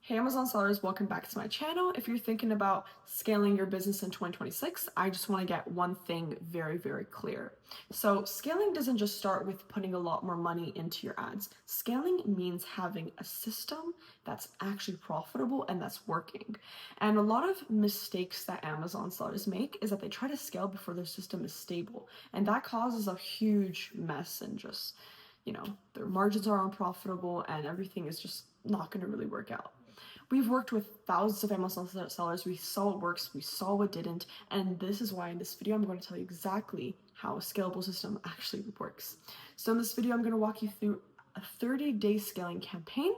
Hey Amazon sellers, welcome back to my channel. If you're thinking about scaling your business in 2026, I just want to get one thing very, very clear. So scaling doesn't just start with putting a lot more money into your ads. Scaling means having a system that's actually profitable and that's working. And a lot of mistakes that Amazon sellers make is that they try to scale before their system is stable. And that causes a huge mess and just, their margins are unprofitable and everything is just not going to really work out. We've worked with thousands of Amazon sellers. We saw what works, we saw what didn't, and this is why in this video I'm going to tell you exactly how a scalable system actually works. So in this video I'm going to walk you through a 30-day scaling campaign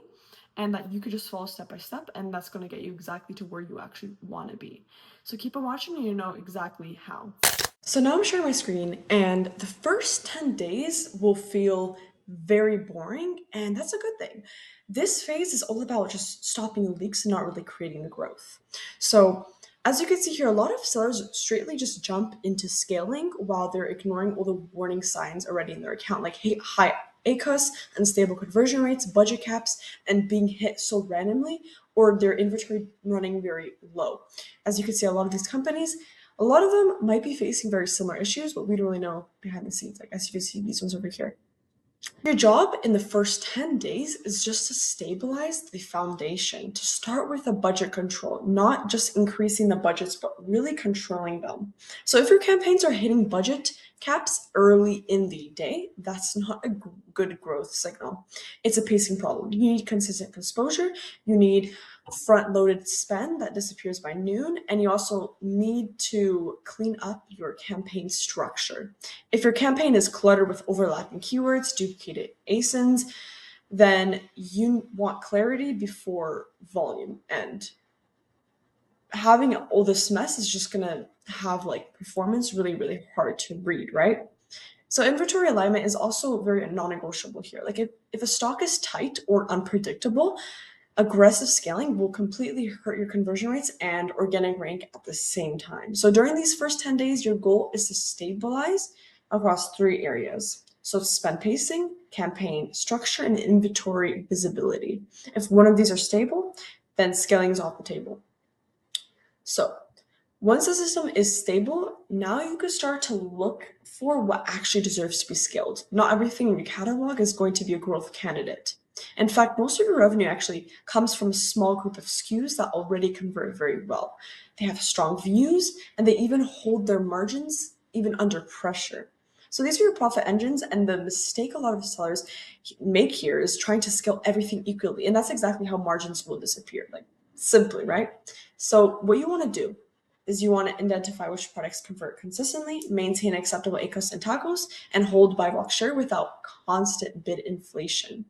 and that you could just follow step by step, and that's going to get you exactly to where you actually want to be. So keep on watching and you know exactly how. So now I'm sharing my screen, and the first 10 days will feel very boring, and that's a good thing. This phase is all about just stopping the leaks and not really creating the growth. So as you can see here, a lot of sellers straightly just jump into scaling while they're ignoring all the warning signs already in their account, like high ACoS, unstable conversion rates, budget caps, and being hit so randomly, or their inventory running very low. As you can see, a lot of these companies, a lot of them might be facing very similar issues, but we don't really know behind the scenes. Like as you can see, these ones over here. Your job in the first 10 days is just to stabilize the foundation, to start with a budget control, not just increasing the budgets, but really controlling them. So if your campaigns are hitting budget caps early in the day, that's not a good growth signal. It's a pacing problem. You need consistent exposure. You need front-loaded spend that disappears by noon, and you also need to clean up your campaign structure. If your campaign is cluttered with overlapping keywords, duplicated ASINs, then you want clarity before volume. And having all this mess is just gonna have like performance really, really hard to read, right? So inventory alignment is also very non-negotiable here. Like if a stock is tight or unpredictable, aggressive scaling will completely hurt your conversion rates and organic rank at the same time. So during these first 10 days, your goal is to stabilize across 3 areas. So spend pacing, campaign structure, and inventory visibility. If one of these are stable, then scaling is off the table. So once the system is stable, now you can start to look for what actually deserves to be scaled. Not everything in your catalog is going to be a growth candidate. In fact, most of your revenue actually comes from a small group of SKUs that already convert very well. They have strong views and they even hold their margins even under pressure. So these are your profit engines, and the mistake a lot of sellers make here is trying to scale everything equally. And that's exactly how margins will disappear, like simply, right? So what you want to do is you want to identify which products convert consistently, maintain acceptable ACoS and TACoS, and hold buy box share without constant bid inflation.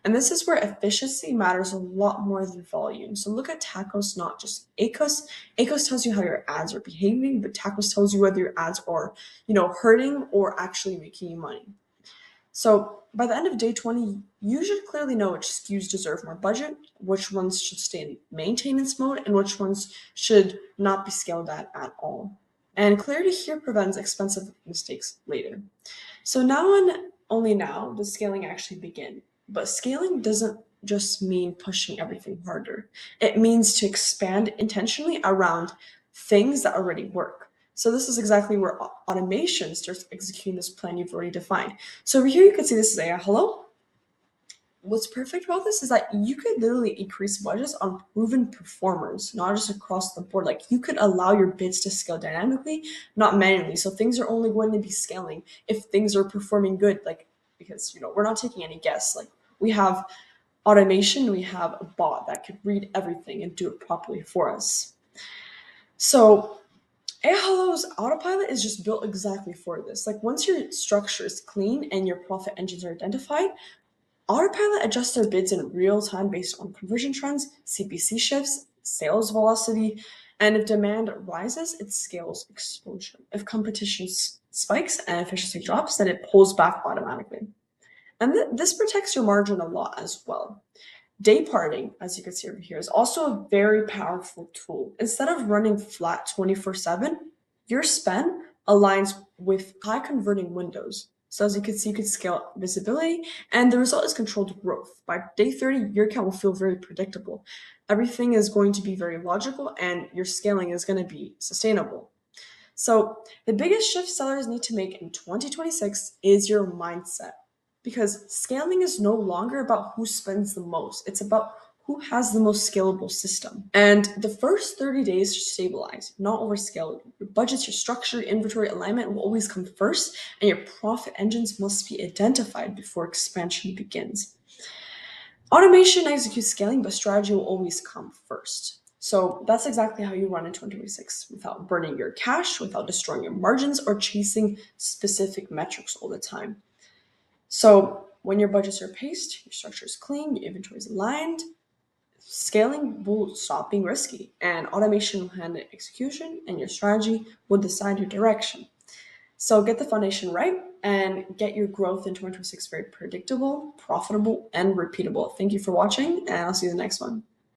And this is where efficiency matters a lot more than volume. So look at TACoS, not just ACoS. ACoS tells you how your ads are behaving, but TACoS tells you whether your ads are, hurting or actually making you money. So by the end of day 20, you should clearly know which SKUs deserve more budget, which ones should stay in maintenance mode, and which ones should not be scaled at all. And clarity here prevents expensive mistakes later. So now and only now does scaling actually begin. But scaling doesn't just mean pushing everything harder. It means to expand intentionally around things that already work. So this is exactly where automation starts executing this plan you've already defined. So over here, you can see this is AI Hello. What's perfect about this is that you could literally increase budgets on proven performers, not just across the board. Like you could allow your bids to scale dynamically, not manually. So things are only going to be scaling if things are performing good, like because we're not taking any guess. Like we have automation, we have a bot that could read everything and do it properly for us. So AHello's autopilot is just built exactly for this. Like once your structure is clean and your profit engines are identified, autopilot adjusts their bids in real time based on conversion trends, CPC shifts, sales velocity, and if demand rises, it scales exposure. If competition spikes and efficiency drops, then it pulls back automatically. And this protects your margin a lot as well. Day parting, as you can see over here, is also a very powerful tool. Instead of running flat 24/7, your spend aligns with high converting windows. So as you can see, you can scale visibility, and the result is controlled growth. By day 30, your account will feel very predictable. Everything is going to be very logical, and your scaling is going to be sustainable. So the biggest shift sellers need to make in 2026 is your mindset. Because scaling is no longer about who spends the most, it's about who has the most scalable system. And the first 30 days to stabilize, not overscale. Your budgets, your structure, inventory alignment will always come first, and your profit engines must be identified before expansion begins. Automation executes scaling, but strategy will always come first. So that's exactly how you run in 2026 without burning your cash, without destroying your margins, or chasing specific metrics all the time. So when your budgets are paced, your structure is clean, your inventory is aligned, scaling will stop being risky, and automation will handle execution, and your strategy will decide your direction. So get the foundation right and get your growth in 2026 very predictable, profitable, and repeatable. Thank you for watching, and I'll see you in the next one.